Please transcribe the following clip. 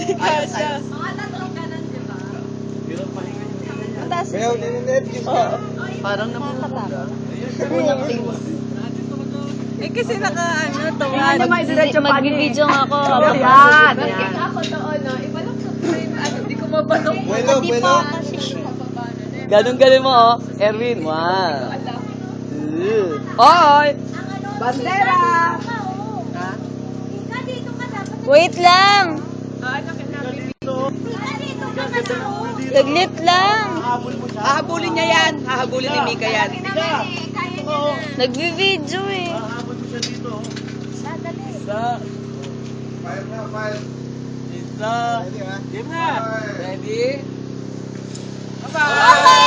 Ayaw sa'yo. Mayaw nininervyos ka. Parang namumula. Eh kasi naka ano, tawad. Mag-video nga ako. Yan. Buelo, buelo. Ganun mo, oh. Erwin, wow. Hoy! Bandera! Wait lang. Saglit lang. Hahabulin niya yan. Hahabulin ni Mika yan. Nagbi-video eh. Isa. Fire na, fire. Isa. Ready, ha? Game na. Ready? Bye-bye!